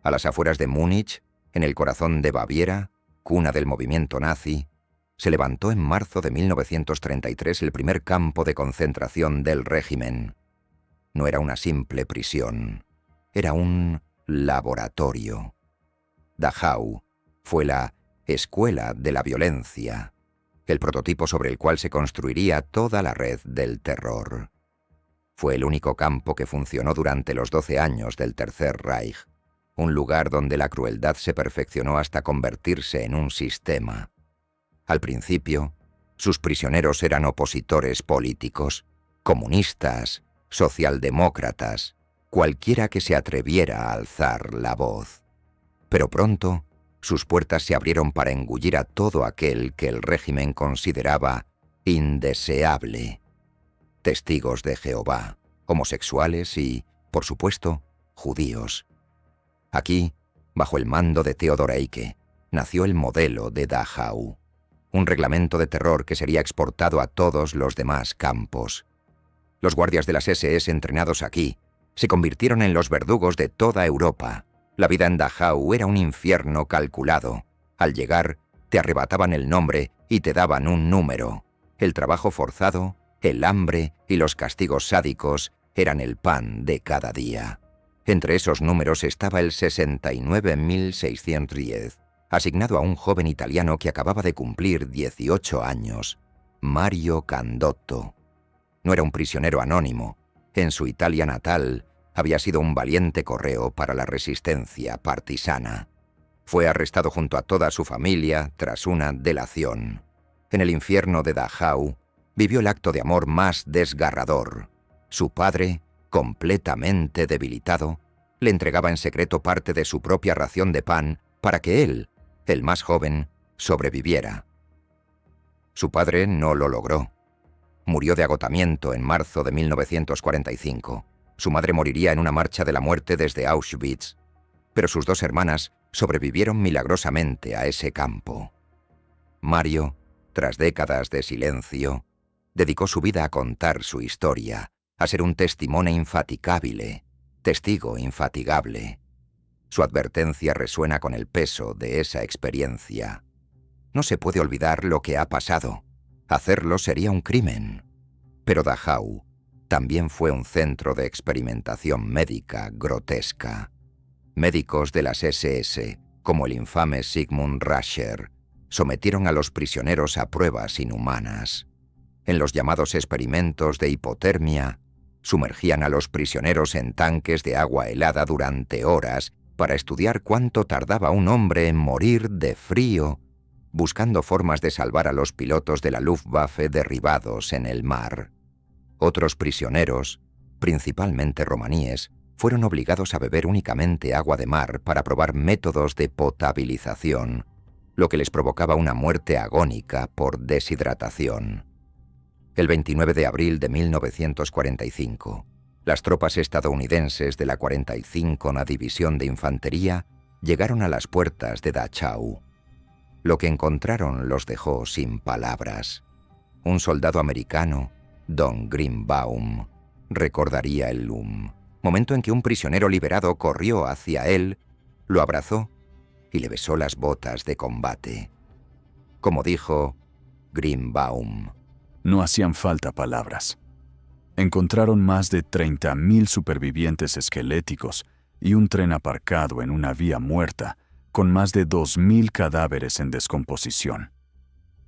A las afueras de Múnich, en el corazón de Baviera, cuna del movimiento nazi, se levantó en marzo de 1933 el primer campo de concentración del régimen. No era una simple prisión, era un laboratorio. Dachau fue la escuela de la violencia, el prototipo sobre el cual se construiría toda la red del terror. Fue el único campo que funcionó durante los 12 años del Tercer Reich, un lugar donde la crueldad se perfeccionó hasta convertirse en un sistema. Al principio, sus prisioneros eran opositores políticos, comunistas, socialdemócratas, cualquiera que se atreviera a alzar la voz. Pero pronto, sus puertas se abrieron para engullir a todo aquel que el régimen consideraba indeseable. Testigos de Jehová, homosexuales y, por supuesto, judíos. Aquí, bajo el mando de Theodor Eicke, nació el modelo de Dachau, un reglamento de terror que sería exportado a todos los demás campos. Los guardias de las SS entrenados aquí se convirtieron en los verdugos de toda Europa. La vida en Dachau era un infierno calculado. Al llegar, te arrebataban el nombre y te daban un número. El trabajo forzado, el hambre y los castigos sádicos eran el pan de cada día. Entre esos números estaba el 69.610, asignado a un joven italiano que acababa de cumplir 18 años, Mario Candotto. No era un prisionero anónimo. En su Italia natal, había sido un valiente correo para la resistencia partisana. Fue arrestado junto a toda su familia tras una delación. En el infierno de Dachau, vivió el acto de amor más desgarrador. Su padre, completamente debilitado, le entregaba en secreto parte de su propia ración de pan para que él, el más joven, sobreviviera. Su padre no lo logró. Murió de agotamiento en marzo de 1945. Su madre moriría en una marcha de la muerte desde Auschwitz, pero sus dos hermanas sobrevivieron milagrosamente a ese campo. Mario, tras décadas de silencio, dedicó su vida a contar su historia, a ser un testimone infaticabile, testigo infatigable. Su advertencia resuena con el peso de esa experiencia. No se puede olvidar lo que ha pasado. Hacerlo sería un crimen. Pero Dachau también fue un centro de experimentación médica grotesca. Médicos de las SS, como el infame Sigmund Rascher, sometieron a los prisioneros a pruebas inhumanas. En los llamados experimentos de hipotermia, sumergían a los prisioneros en tanques de agua helada durante horas para estudiar cuánto tardaba un hombre en morir de frío, buscando formas de salvar a los pilotos de la Luftwaffe derribados en el mar. Otros prisioneros, principalmente romaníes, fueron obligados a beber únicamente agua de mar para probar métodos de potabilización, lo que les provocaba una muerte agónica por deshidratación. El 29 de abril de 1945, las tropas estadounidenses de la 45ª División de Infantería llegaron a las puertas de Dachau. Lo que encontraron los dejó sin palabras. Un soldado americano, Don Greenbaum, recordaría el momento en que un prisionero liberado corrió hacia él, lo abrazó y le besó las botas de combate. Como dijo Greenbaum: no hacían falta palabras. Encontraron más de 30.000 supervivientes esqueléticos y un tren aparcado en una vía muerta, con más de 2.000 cadáveres en descomposición.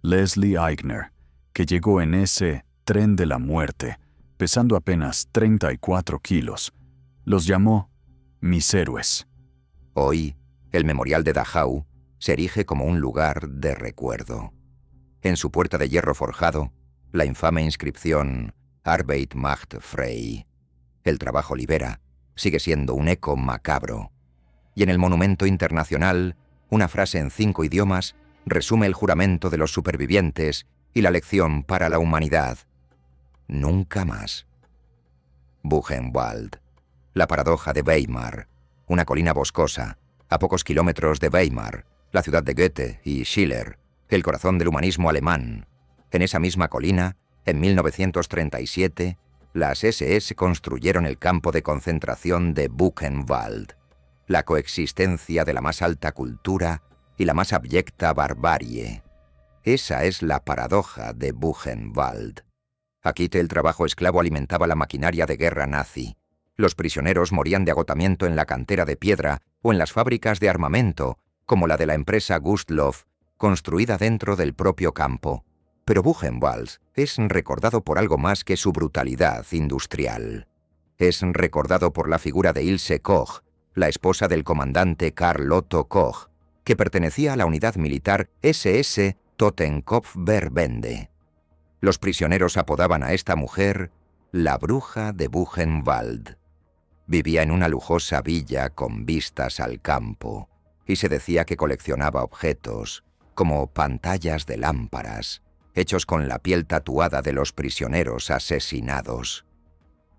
Leslie Eigner, que llegó en ese tren de la muerte, pesando apenas 34 kilos, los llamó mis héroes. Hoy, el memorial de Dachau se erige como un lugar de recuerdo. En su puerta de hierro forjado, la infame inscripción Arbeit macht frei, el trabajo libera, sigue siendo un eco macabro. Y en el monumento internacional, una frase en 5 idiomas resume el juramento de los supervivientes y la lección para la humanidad: nunca más. Buchenwald, la paradoja de Weimar, una colina boscosa, a pocos kilómetros de Weimar, la ciudad de Goethe y Schiller, el corazón del humanismo alemán. En esa misma colina, en 1937, las SS construyeron el campo de concentración de Buchenwald. la coexistencia de la más alta cultura y la más abyecta barbarie. Esa es la paradoja de Buchenwald. Aquí el trabajo esclavo alimentaba la maquinaria de guerra nazi. Los prisioneros morían de agotamiento en la cantera de piedra o en las fábricas de armamento, como la de la empresa Gustloff, construida dentro del propio campo. Pero Buchenwald es recordado por algo más que su brutalidad industrial. Es recordado por la figura de Ilse Koch, la esposa del comandante Karl Otto Koch, que pertenecía a la unidad militar SS Totenkopf-Verbände. Los prisioneros apodaban a esta mujer la bruja de Buchenwald. Vivía en una lujosa villa con vistas al campo y se decía que coleccionaba objetos como pantallas de lámparas, hechos con la piel tatuada de los prisioneros asesinados.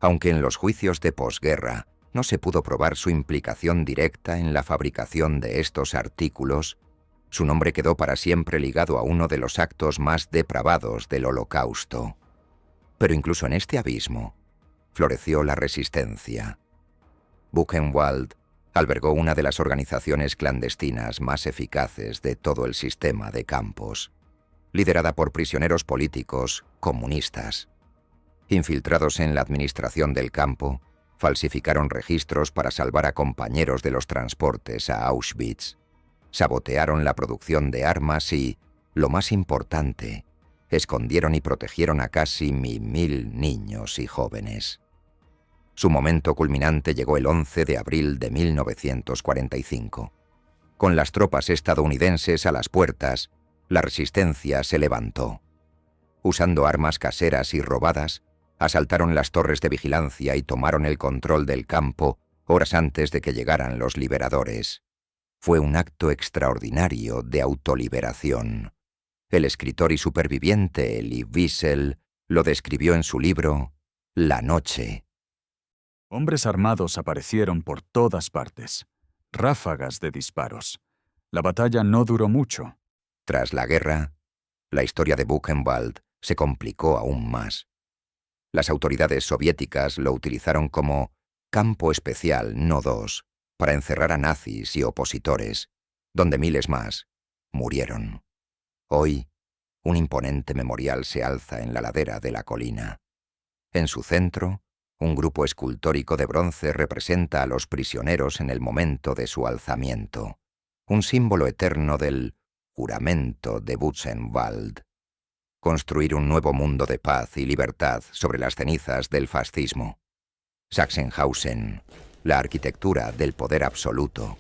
Aunque en los juicios de posguerra no se pudo probar su implicación directa en la fabricación de estos artículos, su nombre quedó para siempre ligado a uno de los actos más depravados del Holocausto. Pero incluso en este abismo floreció la resistencia. Buchenwald albergó una de las organizaciones clandestinas más eficaces de todo el sistema de campos, liderada por prisioneros políticos comunistas. Infiltrados en la administración del campo, falsificaron registros para salvar a compañeros de los transportes a Auschwitz, sabotearon la producción de armas y, lo más importante, escondieron y protegieron a casi 1000 niños y jóvenes. Su momento culminante llegó el 11 de abril de 1945. Con las tropas estadounidenses a las puertas, la resistencia se levantó. Usando armas caseras y robadas, asaltaron las torres de vigilancia y tomaron el control del campo horas antes de que llegaran los liberadores. Fue un acto extraordinario de autoliberación. El escritor y superviviente Elie Wiesel lo describió en su libro La noche. Hombres armados aparecieron por todas partes. Ráfagas de disparos. La batalla no duró mucho. Tras la guerra, la historia de Buchenwald se complicó aún más. Las autoridades soviéticas lo utilizaron como campo especial No. 2 para encerrar a nazis y opositores, donde miles más murieron. Hoy, un imponente memorial se alza en la ladera de la colina. En su centro, un grupo escultórico de bronce representa a los prisioneros en el momento de su alzamiento, un símbolo eterno del juramento de Buchenwald. Construir un nuevo mundo de paz y libertad sobre las cenizas del fascismo. Sachsenhausen, la arquitectura del poder absoluto.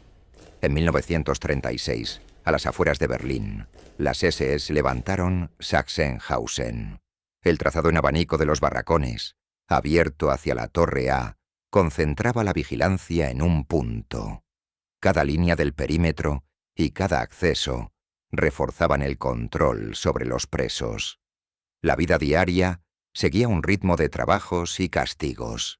En 1936, a las afueras de Berlín, las SS levantaron Sachsenhausen. El trazado en abanico de los barracones, abierto hacia la Torre A, concentraba la vigilancia en un punto. Cada línea del perímetro y cada acceso reforzaban el control sobre los presos. La vida diaria seguía un ritmo de trabajos y castigos.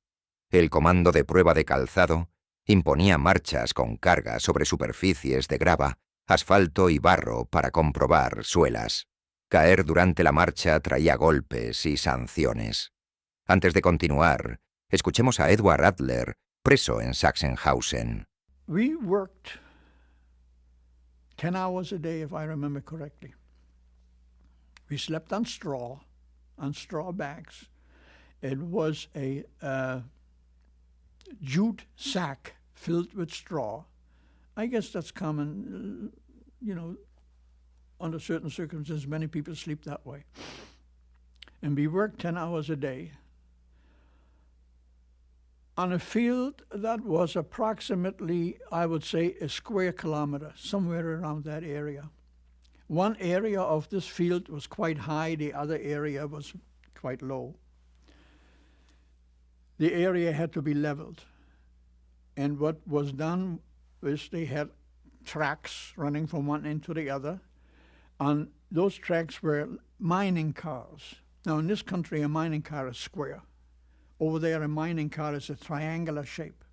El comando de prueba de calzado imponía marchas con carga sobre superficies de grava, asfalto y barro para comprobar suelas. Caer durante la marcha traía golpes y sanciones. Antes de continuar, escuchemos a Edward Adler, preso en Sachsenhausen. We worked 10 hours a day, if I remember correctly. We slept on straw bags. It was a jute sack filled with straw. I guess that's common, under certain circumstances, many people sleep that way. And we worked 10 hours a day on a field that was approximately, I would say, a square kilometer, somewhere around that area. One area of this field was quite high, the other area was quite low. The area had to be leveled. And what was done was they had tracks running from one end to the other. On those tracks were mining cars. Now, in this country, a mining car is square. Over there, a mining car is a triangular shape.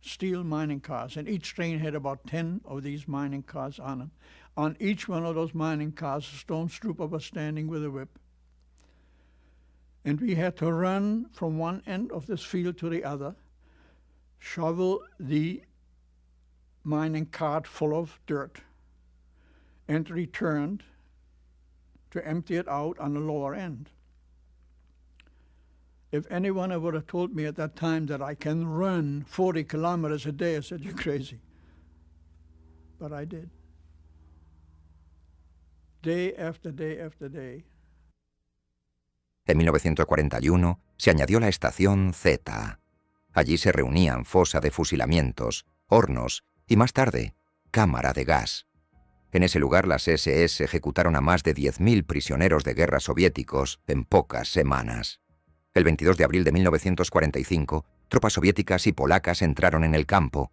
Steel mining cars. And each train had about 10 of these mining cars on them. On each one of those mining cars, a stormtrooper was standing with a whip. And we had to run from one end of this field to the other, shovel the mining cart full of dirt and returned to empty it out on the lower end. If anyone would have told me at that time that I can run 40 kilometers a day, I said, you're crazy. But I did. Day after day after day. En 1941 se añadió la estación Z. Allí se reunían fosa de fusilamientos, hornos y más tarde, cámara de gas. En ese lugar las SS ejecutaron a más de 10.000 prisioneros de guerra soviéticos en pocas semanas. El 22 de abril de 1945, tropas soviéticas y polacas entraron en el campo.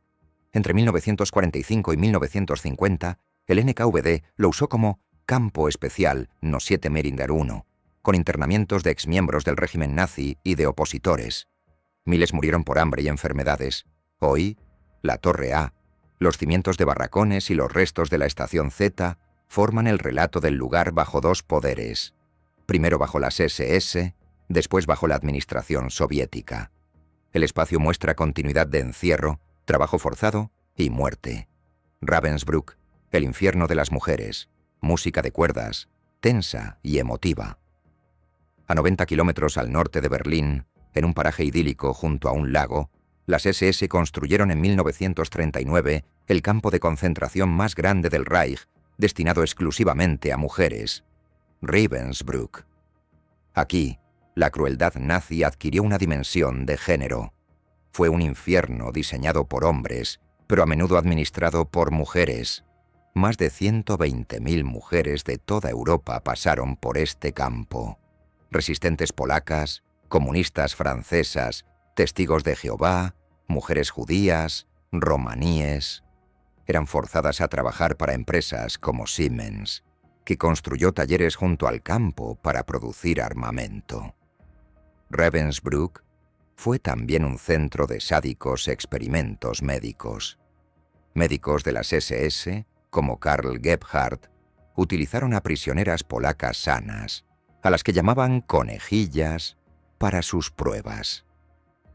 Entre 1945 y 1950, el NKVD lo usó como Campo Especial No. 7 Merinder 1, con internamientos de exmiembros del régimen nazi y de opositores. Miles murieron por hambre y enfermedades. Hoy, la Torre A, los cimientos de barracones y los restos de la estación Z forman el relato del lugar bajo dos poderes. Primero bajo las SS, después bajo la administración soviética. El espacio muestra continuidad de encierro, trabajo forzado y muerte. Ravensbrück, el infierno de las mujeres, música de cuerdas, tensa y emotiva. A 90 kilómetros al norte de Berlín, en un paraje idílico junto a un lago, las SS construyeron en 1939 el campo de concentración más grande del Reich, destinado exclusivamente a mujeres, Ravensbrück. Aquí, la crueldad nazi adquirió una dimensión de género. Fue un infierno diseñado por hombres, pero a menudo administrado por mujeres. Más de 120.000 mujeres de toda Europa pasaron por este campo. Resistentes polacas, comunistas francesas, testigos de Jehová, mujeres judías, romaníes. Eran forzadas a trabajar para empresas como Siemens, que construyó talleres junto al campo para producir armamento. Ravensbrück fue también un centro de sádicos experimentos médicos. Médicos de las SS, como Karl Gebhardt, utilizaron a prisioneras polacas sanas, a las que llamaban conejillas, para sus pruebas.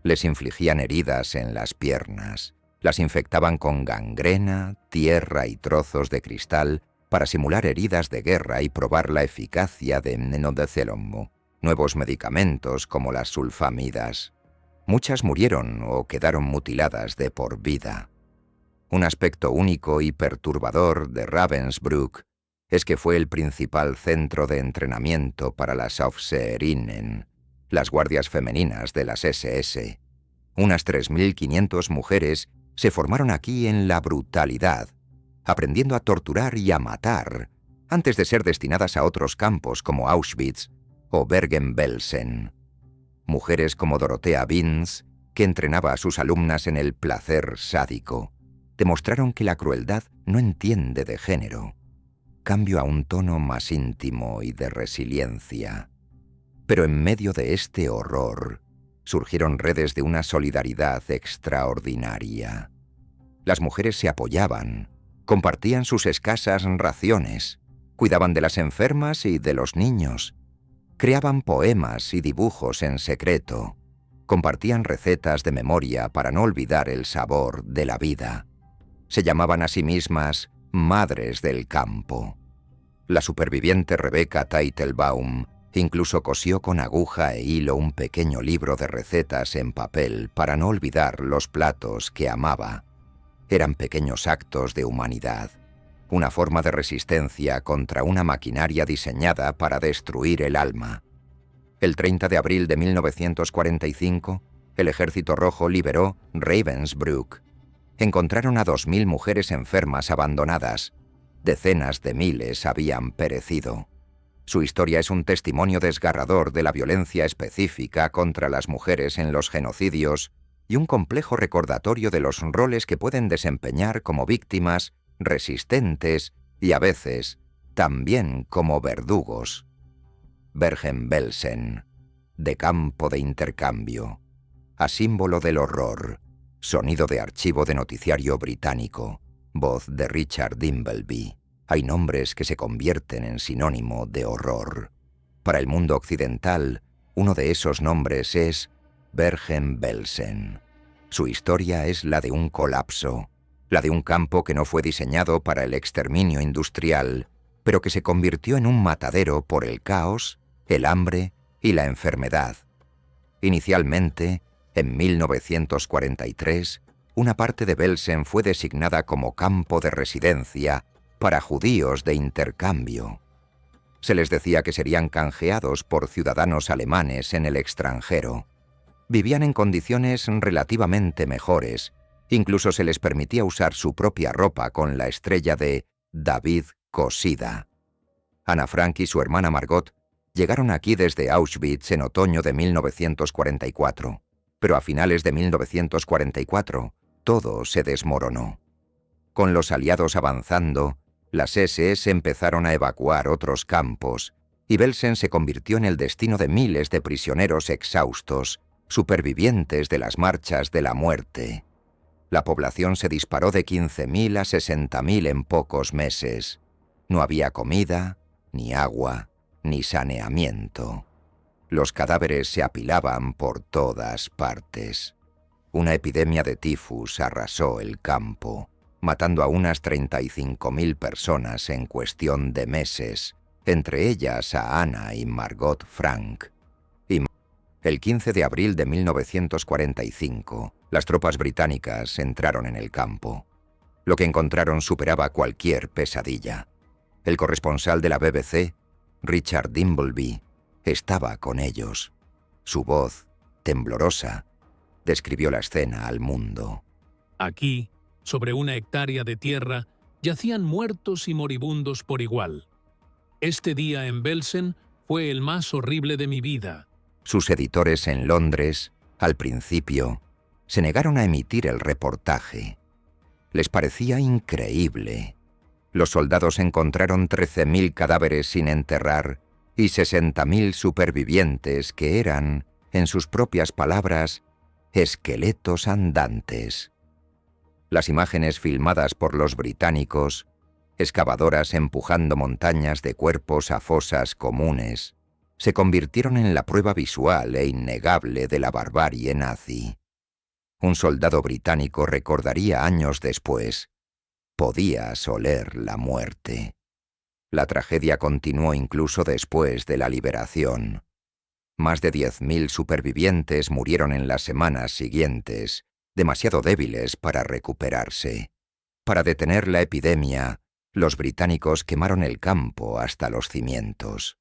Les infligían heridas en las piernas, las infectaban con gangrena, tierra y trozos de cristal para simular heridas de guerra y probar la eficacia de Mnenodecelom, nuevos medicamentos como las sulfamidas. Muchas murieron o quedaron mutiladas de por vida. Un aspecto único y perturbador de Ravensbrück es que fue el principal centro de entrenamiento para las Aufseherinnen, las guardias femeninas de las SS. Unas 3.500 mujeres se formaron aquí en la brutalidad, aprendiendo a torturar y a matar, antes de ser destinadas a otros campos como Auschwitz o Bergen-Belsen. Mujeres como Dorothea Binz, que entrenaba a sus alumnas en el placer sádico, demostraron que la crueldad no entiende de género. Cambio a un tono más íntimo y de resiliencia. Pero en medio de este horror, surgieron redes de una solidaridad extraordinaria. Las mujeres se apoyaban, compartían sus escasas raciones, cuidaban de las enfermas y de los niños, creaban poemas y dibujos en secreto, compartían recetas de memoria para no olvidar el sabor de la vida. Se llamaban a sí mismas madres del campo. La superviviente Rebecca Teitelbaum incluso cosió con aguja e hilo un pequeño libro de recetas en papel para no olvidar los platos que amaba. Eran pequeños actos de humanidad, una forma de resistencia contra una maquinaria diseñada para destruir el alma. El 30 de abril de 1945, el Ejército Rojo liberó Ravensbrück. Encontraron a 2.000 mujeres enfermas abandonadas. Decenas de miles habían perecido. Su historia es un testimonio desgarrador de la violencia específica contra las mujeres en los genocidios y un complejo recordatorio de los roles que pueden desempeñar como víctimas, resistentes y a veces también como verdugos. Bergen-Belsen, de campo de intercambio, a símbolo del horror, sonido de archivo de noticiario británico, voz de Richard Dimbleby. Hay nombres que se convierten en sinónimo de horror. Para el mundo occidental, uno de esos nombres es Bergen-Belsen. Su historia es la de un colapso, la de un campo que no fue diseñado para el exterminio industrial, pero que se convirtió en un matadero por el caos, el hambre y la enfermedad. Inicialmente, en 1943, una parte de Belsen fue designada como campo de residencia para judíos de intercambio. Se les decía que serían canjeados por ciudadanos alemanes en el extranjero. Vivían en condiciones relativamente mejores, incluso se les permitía usar su propia ropa con la estrella de David cosida. Ana Frank y su hermana Margot llegaron aquí desde Auschwitz en otoño de 1944, pero a finales de 1944 todo se desmoronó. Con los aliados avanzando, las SS empezaron a evacuar otros campos, y Belsen se convirtió en el destino de miles de prisioneros exhaustos, supervivientes de las marchas de la muerte. La población se disparó de 15.000 a 60.000 en pocos meses. No había comida, ni agua, ni saneamiento. Los cadáveres se apilaban por todas partes. Una epidemia de tifus arrasó el campo, matando a unas 35.000 personas en cuestión de meses, entre ellas a Ana y Margot Frank. El 15 de abril de 1945, las tropas británicas entraron en el campo. Lo que encontraron superaba cualquier pesadilla. El corresponsal de la BBC, Richard Dimbleby, estaba con ellos. Su voz, temblorosa, describió la escena al mundo. Aquí, sobre una hectárea de tierra, yacían muertos y moribundos por igual. Este día en Belsen fue el más horrible de mi vida. Sus editores en Londres, al principio, se negaron a emitir el reportaje. Les parecía increíble. Los soldados encontraron 13.000 cadáveres sin enterrar y 60.000 supervivientes que eran, en sus propias palabras, esqueletos andantes. Las imágenes filmadas por los británicos, excavadoras empujando montañas de cuerpos a fosas comunes, se convirtieron en la prueba visual e innegable de la barbarie nazi. Un soldado británico recordaría años después: podías oler la muerte. La tragedia continuó incluso después de la liberación. Más de 10.000 supervivientes murieron en las semanas siguientes, demasiado débiles para recuperarse. Para detener la epidemia, los británicos quemaron el campo hasta los cimientos.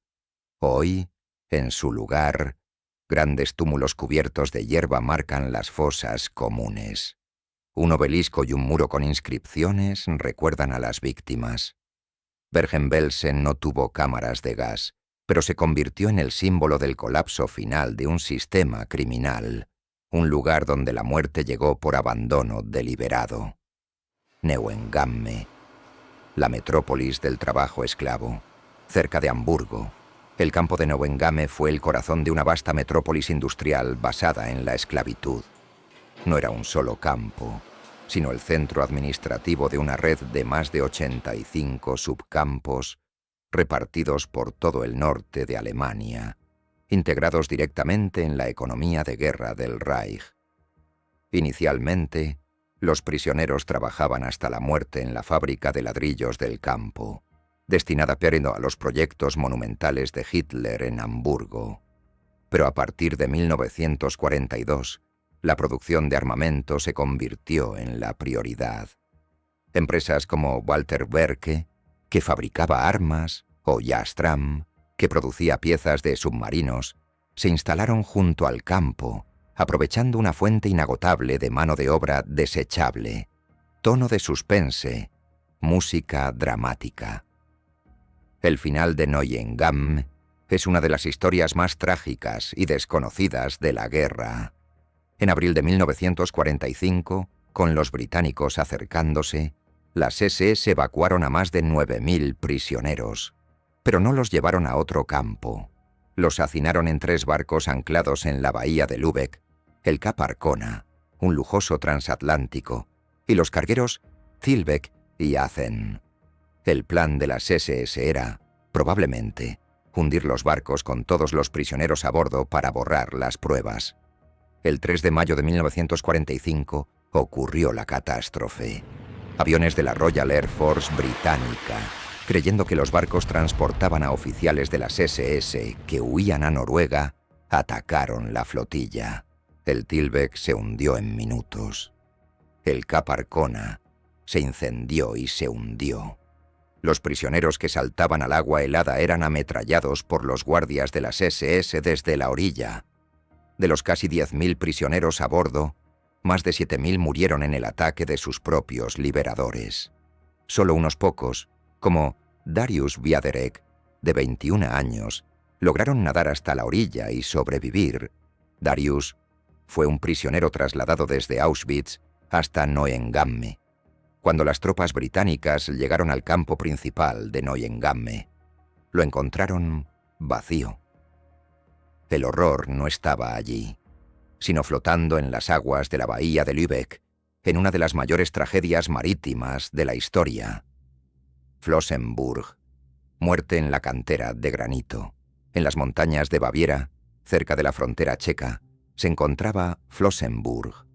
Hoy, en su lugar, grandes túmulos cubiertos de hierba marcan las fosas comunes. Un obelisco y un muro con inscripciones recuerdan a las víctimas. Bergen-Belsen no tuvo cámaras de gas, pero se convirtió en el símbolo del colapso final de un sistema criminal, un lugar donde la muerte llegó por abandono deliberado. Neuengamme, la metrópolis del trabajo esclavo, cerca de Hamburgo. El campo de Neuengamme fue el corazón de una vasta metrópolis industrial basada en la esclavitud. No era un solo campo, sino el centro administrativo de una red de más de 85 subcampos repartidos por todo el norte de Alemania, integrados directamente en la economía de guerra del Reich. Inicialmente, los prisioneros trabajaban hasta la muerte en la fábrica de ladrillos del campo, destinada a los proyectos monumentales de Hitler en Hamburgo. Pero a partir de 1942, la producción de armamento se convirtió en la prioridad. Empresas como Walter Werke, que fabricaba armas, o Jastram, que producía piezas de submarinos, se instalaron junto al campo, aprovechando una fuente inagotable de mano de obra desechable, tono de suspense, música dramática. El final de Neuengamme es una de las historias más trágicas y desconocidas de la guerra. En abril de 1945, con los británicos acercándose, las SS evacuaron a más de 9.000 prisioneros, pero no los llevaron a otro campo. Los hacinaron en 3 barcos anclados en la bahía de Lübeck, el Cap Arcona, un lujoso transatlántico, y los cargueros Zilbeck y Azen. El plan de las SS era, probablemente, hundir los barcos con todos los prisioneros a bordo para borrar las pruebas. El 3 de mayo de 1945 ocurrió la catástrofe. Aviones de la Royal Air Force británica, creyendo que los barcos transportaban a oficiales de las SS que huían a Noruega, atacaron la flotilla. El Tilbeck se hundió en minutos. El Cap Arcona se incendió y se hundió. Los prisioneros que saltaban al agua helada eran ametrallados por los guardias de las SS desde la orilla. De los casi 10.000 prisioneros a bordo, más de 7.000 murieron en el ataque de sus propios liberadores. Solo unos pocos, como Darius Wiaderek, de 21 años, lograron nadar hasta la orilla y sobrevivir. Darius fue un prisionero trasladado desde Auschwitz hasta Neuengamme, cuando las tropas británicas llegaron al campo principal de Neuengamme. Lo encontraron vacío. El horror no estaba allí, sino flotando en las aguas de la bahía de Lübeck, en una de las mayores tragedias marítimas de la historia. Flossenbürg, muerte en la cantera de granito. En las montañas de Baviera, cerca de la frontera checa, se encontraba Flossenbürg.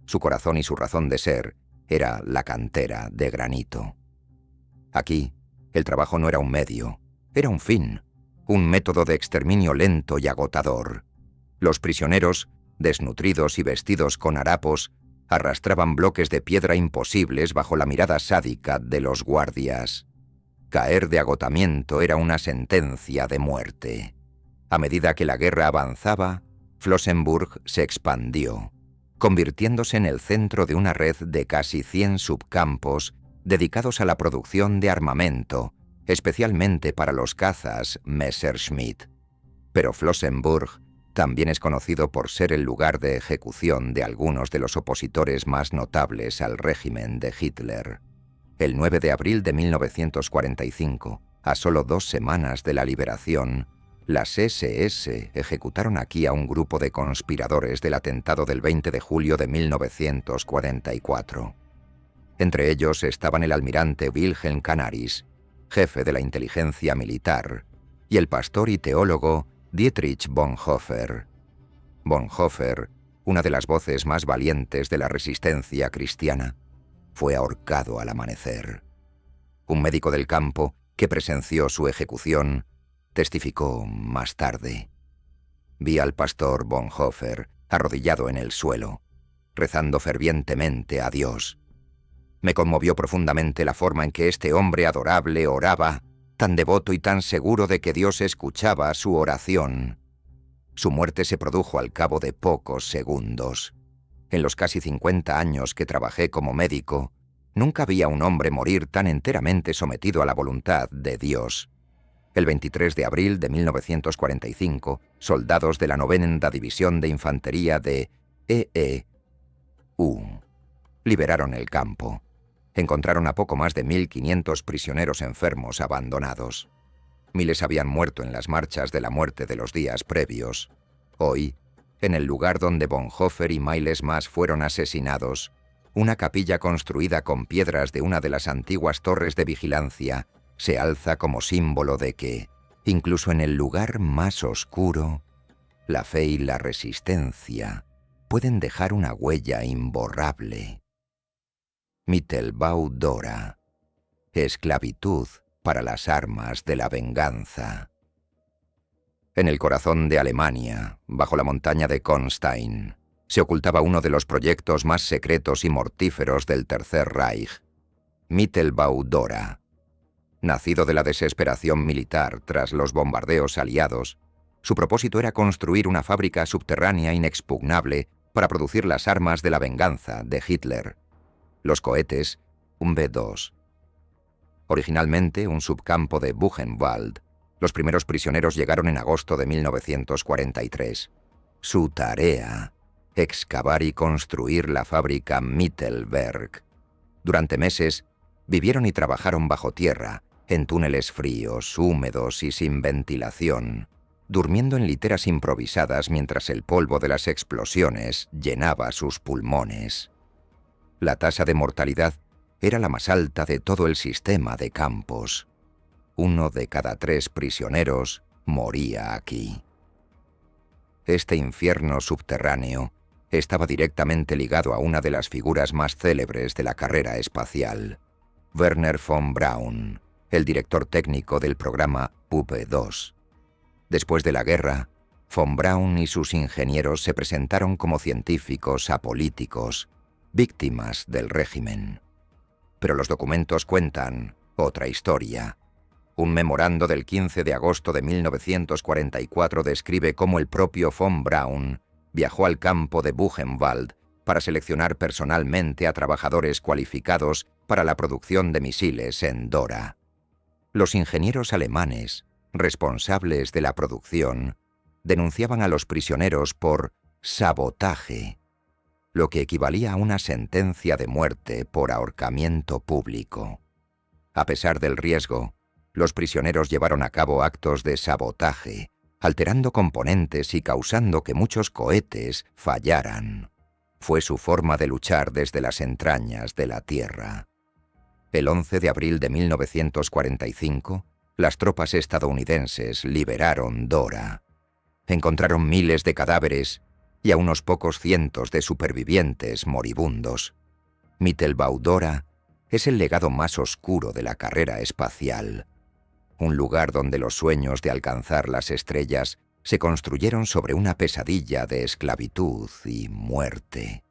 Su corazón y su razón de ser era la cantera de granito. Aquí, el trabajo no era un medio, era un fin, un método de exterminio lento y agotador. Los prisioneros, desnutridos y vestidos con harapos, arrastraban bloques de piedra imposibles bajo la mirada sádica de los guardias. Caer de agotamiento era una sentencia de muerte. A medida que la guerra avanzaba, Flossenbürg se expandió, convirtiéndose en el centro de una red de casi 100 subcampos dedicados a la producción de armamento, especialmente para los cazas Messerschmitt. Pero Flossenbürg también es conocido por ser el lugar de ejecución de algunos de los opositores más notables al régimen de Hitler. El 9 de abril de 1945, a solo 2 semanas de la liberación, las SS ejecutaron aquí a un grupo de conspiradores del atentado del 20 de julio de 1944. Entre ellos estaban el almirante Wilhelm Canaris, jefe de la inteligencia militar, y el pastor y teólogo Dietrich Bonhoeffer. Bonhoeffer, una de las voces más valientes de la resistencia cristiana, fue ahorcado al amanecer. Un médico del campo, que presenció su ejecución, testificó más tarde: vi al pastor Bonhoeffer arrodillado en el suelo, rezando fervientemente a Dios. Me conmovió profundamente la forma en que este hombre adorable oraba, tan devoto y tan seguro de que Dios escuchaba su oración. Su muerte se produjo al cabo de pocos segundos. En los casi 50 años que trabajé como médico, nunca vi a un hombre morir tan enteramente sometido a la voluntad de Dios. El 23 de abril de 1945, soldados de la 9ª División de Infantería de EEU liberaron el campo. Encontraron a poco más de 1.500 prisioneros enfermos abandonados. Miles habían muerto en las marchas de la muerte de los días previos. Hoy, en el lugar donde Bonhoeffer y miles más fueron asesinados, una capilla construida con piedras de una de las antiguas torres de vigilancia se alza como símbolo de que, incluso en el lugar más oscuro, la fe y la resistencia pueden dejar una huella imborrable. Mittelbau Dora. Esclavitud para las armas de la venganza. En el corazón de Alemania, bajo la montaña de Konstein, se ocultaba uno de los proyectos más secretos y mortíferos del Tercer Reich, Mittelbau Dora. Nacido de la desesperación militar tras los bombardeos aliados, su propósito era construir una fábrica subterránea inexpugnable para producir las armas de la venganza de Hitler. Los cohetes, un B-2. Originalmente un subcampo de Buchenwald, los primeros prisioneros llegaron en agosto de 1943. Su tarea, excavar y construir la fábrica Mittelberg. Durante meses, vivieron y trabajaron bajo tierra, en túneles fríos, húmedos y sin ventilación, durmiendo en literas improvisadas mientras el polvo de las explosiones llenaba sus pulmones. La tasa de mortalidad era la más alta de todo el sistema de campos. 1 de cada 3 prisioneros moría aquí. Este infierno subterráneo estaba directamente ligado a una de las figuras más célebres de la carrera espacial, Wernher von Braun, el director técnico del programa Puppe-2. Después de la guerra, von Braun y sus ingenieros se presentaron como científicos apolíticos, víctimas del régimen. Pero los documentos cuentan otra historia. Un memorando del 15 de agosto de 1944 describe cómo el propio von Braun viajó al campo de Buchenwald para seleccionar personalmente a trabajadores cualificados para la producción de misiles en Dora. Los ingenieros alemanes, responsables de la producción, denunciaban a los prisioneros por sabotaje, lo que equivalía a una sentencia de muerte por ahorcamiento público. A pesar del riesgo, los prisioneros llevaron a cabo actos de sabotaje, alterando componentes y causando que muchos cohetes fallaran. Fue su forma de luchar desde las entrañas de la Tierra. El 11 de abril de 1945, las tropas estadounidenses liberaron Dora. Encontraron miles de cadáveres y a unos pocos cientos de supervivientes moribundos. Mittelbau Dora es el legado más oscuro de la carrera espacial. Un lugar donde los sueños de alcanzar las estrellas se construyeron sobre una pesadilla de esclavitud y muerte.